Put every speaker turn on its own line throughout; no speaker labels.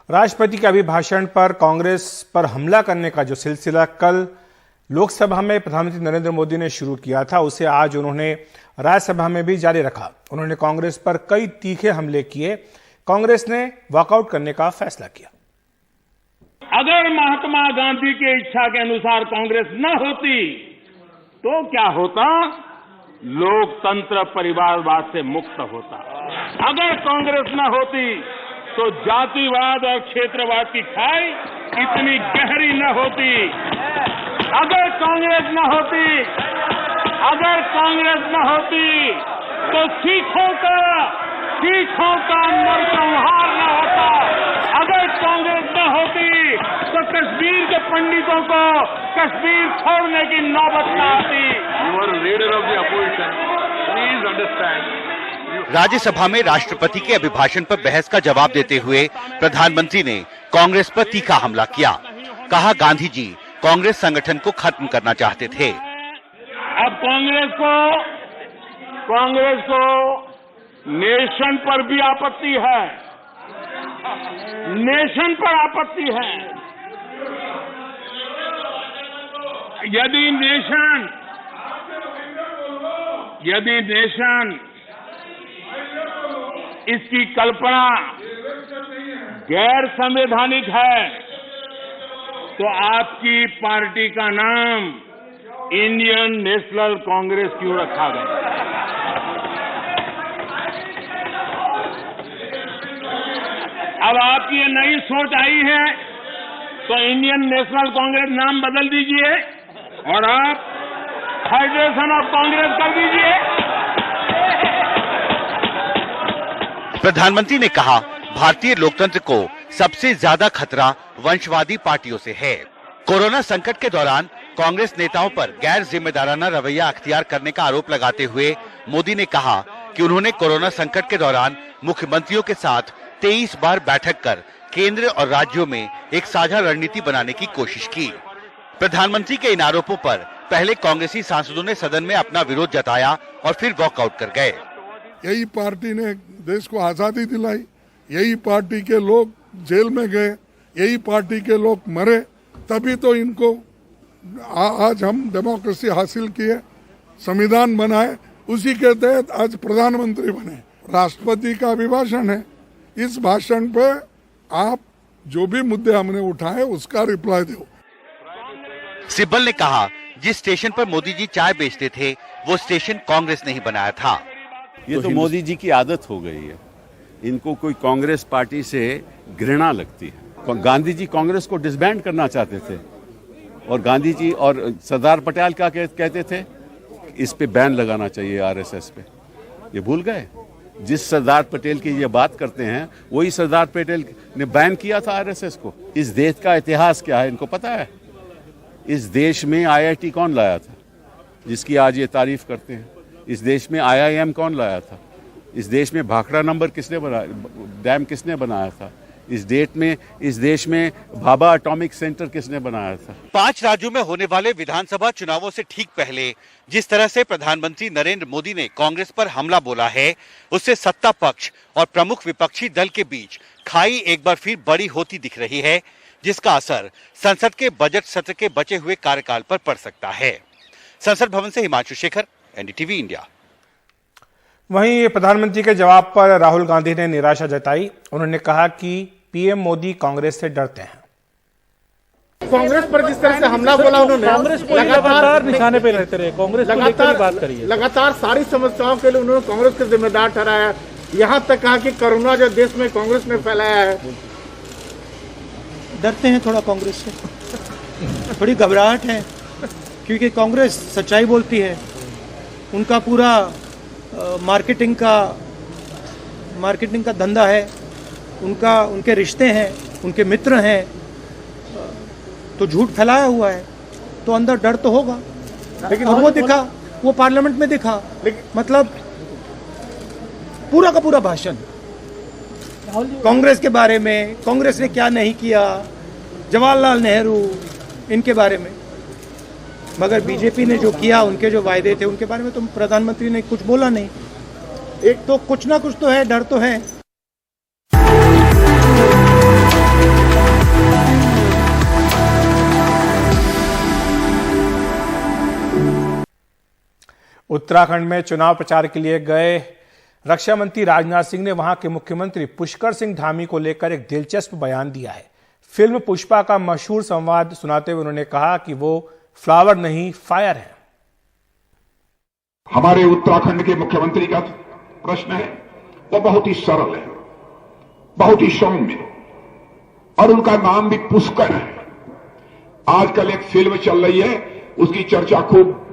राष्ट्रपति के अभिभाषण पर कांग्रेस पर हमला करने का जो सिलसिला कल लोकसभा में प्रधानमंत्री नरेंद्र मोदी ने शुरू किया था, उसे आज उन्होंने राज्यसभा में भी जारी रखा। उन्होंने कांग्रेस पर कई तीखे हमले किए। कांग्रेस ने वॉकआउट करने का फैसला किया।
अगर महात्मा गांधी की इच्छा के अनुसार कांग्रेस न होती तो क्या होता? लोकतंत्र परिवारवाद से मुक्त होता। अगर कांग्रेस न होती तो जातिवाद और क्षेत्रवाद की खाई इतनी गहरी न होती। अगर कांग्रेस न होती तो सिखों का नरसंहार न होता। अगर कांग्रेस न होती तो कश्मीर के पंडितों को कश्मीर छोड़ने की नौबत न आती। You are a leader of the opposition. Please understand.
Rajya Sabha में राष्ट्रपति के अभिभाषण पर बहस का जवाब देते हुए प्रधानमंत्री ने कांग्रेस पर तीखा हमला किया। कहा, गांधी जी कांग्रेस संगठन को खत्म करना चाहते थे।
अब कांग्रेस को नेशन पर भी आपत्ति है। नेशन पर आपत्ति है। यदि नेशन इसकी कल्पना गैर संवैधानिक है तो आपकी पार्टी का नाम इंडियन नेशनल कांग्रेस क्यों रखा गया? अब आपकी ये नई सोच आई है तो इंडियन नेशनल कांग्रेस नाम बदल दीजिए और आप फेडरेशन ऑफ कांग्रेस कर दीजिए।
प्रधानमंत्री ने कहा, भारतीय लोकतंत्र को सबसे ज्यादा खतरा वंशवादी पार्टियों से है। कोरोना संकट के दौरान कांग्रेस नेताओं पर गैर जिम्मेदाराना रवैया अख्तियार करने का आरोप लगाते हुए मोदी ने कहा कि उन्होंने कोरोना संकट के दौरान मुख्यमंत्रियों के साथ 23 बार बैठक कर केंद्र और राज्यों में एक साझा रणनीति बनाने की कोशिश की। प्रधानमंत्री के इन आरोपों पर पहले कांग्रेसी सांसदों ने सदन में अपना विरोध जताया और फिर वॉकआउट कर गए।
यही पार्टी ने देश को आजादी दिलाई, यही पार्टी के लोग जेल में गए, यही पार्टी के लोग मरे, तभी तो इनको आज हम डेमोक्रेसी हासिल किए, संविधान बनाए, उसी के तहत आज प्रधानमंत्री बने। राष्ट्रपति का अभिभाषण है, इस भाषण पे आप जो भी मुद्दे हमने उठाए उसका रिप्लाई दो।
सिब्बल ने कहा, जिस स्टेशन पर मोदी जी चाय बेचते थे वो स्टेशन कांग्रेस ने ही बनाया था।
ये तो मोदी जी की आदत हो गई है। इनको कोई कांग्रेस पार्टी से घृणा लगती है। गांधी जी कांग्रेस को डिसबैंड करना चाहते थे और गांधी जी और सरदार पटेल क्या कहते थे, इस पे बैन लगाना चाहिए आरएसएस पे। ये भूल गए? जिस सरदार पटेल की ये बात करते हैं वही सरदार पटेल ने बैन किया था आरएसएस को। इस देश का इतिहास क्या है इनको पता है? इस देश में आईआईटी कौन लाया था जिसकी आज ये तारीफ करते हैं? इस देश में आईआईएम कौन लाया था? इस देश में भाखड़ा नंबर किसने बनाया, डैम किसने बनाया था? इस देश में भाभा एटॉमिक सेंटर किसने बनाया था?
5 राज्यों में होने वाले विधानसभा चुनावों से ठीक पहले जिस तरह से प्रधानमंत्री नरेंद्र मोदी ने कांग्रेस पर हमला बोला है, उससे सत्ता पक्ष और प्रमुख विपक्षी दल के बीच खाई एक बार फिर बड़ी होती दिख रही है, जिसका असर संसद के बजट सत्र के बचे हुए कार्यकाल पर पड़ सकता है। संसद भवन से हिमांशु शेखर, एनडीटीवी इंडिया।
वहीं प्रधानमंत्री के जवाब पर राहुल गांधी ने निराशा जताई। उन्होंने कहा कि पीएम मोदी कांग्रेस से डरते हैं।
कांग्रेस पर जिस तरह से हमला बोला उन्होंने,
कांग्रेस को लगातार निशाने पे रहते रहे। कांग्रेस को लेकर बात करिए।
लगातार सारी समस्याओं के लिए उन्होंने कांग्रेस को जिम्मेदार ठहराया। यहाँ तक कहा कि कोरोना जो देश में कांग्रेस ने फैलाया है।
डरते हैं थोड़ा कांग्रेस से, थोड़ी घबराहट है, क्योंकि कांग्रेस सच्चाई बोलती है। उनका पूरा मार्केटिंग का धंधा है, उनके रिश्ते हैं, उनके मित्र हैं, तो झूठ फैलाया हुआ है, तो अंदर डर तो होगा। लेकिन वो दिखा, वो पार्लियामेंट में दिखा, मतलब पूरा का पूरा भाषण कांग्रेस के बारे में, कांग्रेस ने क्या नहीं किया, जवाहरलाल नेहरू, इनके बारे में। मगर बीजेपी ने जो किया, उनके जो वायदे थे, उनके बारे में तो प्रधानमंत्री ने कुछ बोला नहीं। एक तो कुछ ना कुछ तो है, डर तो है।
उत्तराखंड में चुनाव प्रचार के लिए गए रक्षा मंत्री राजनाथ सिंह ने वहां के मुख्यमंत्री पुष्कर सिंह धामी को लेकर एक दिलचस्प बयान दिया है। फिल्म पुष्पा का मशहूर संवाद सुनाते हुए उन्होंने कहा कि वो फ्लावर नहीं फायर है।
हमारे उत्तराखंड के मुख्यमंत्री का प्रश्न है वो बहुत ही सरल है, बहुत ही सौम्य, और उनका नाम भी पुष्कर है। आजकल एक फिल्म चल रही है, उसकी चर्चा खूब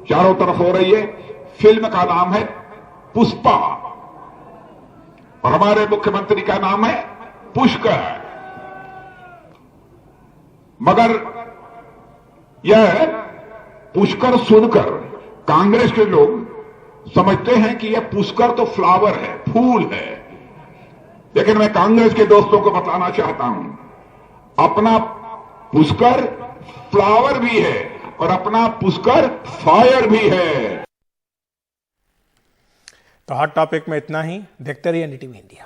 चारों तरफ हो रही है। फिल्म का नाम है पुष्पा और हमारे मुख्यमंत्री का नाम है पुष्कर। मगर यह पुष्कर सुनकर कांग्रेस के लोग समझते हैं कि यह पुष्कर तो फ्लावर है, फूल है। लेकिन मैं कांग्रेस के दोस्तों को बताना चाहता हूं, अपना पुष्कर फ्लावर भी है और अपना पुष्कर फायर भी है।
तो हॉट टॉपिक में इतना ही। देखते रहिए NDTV इंडिया।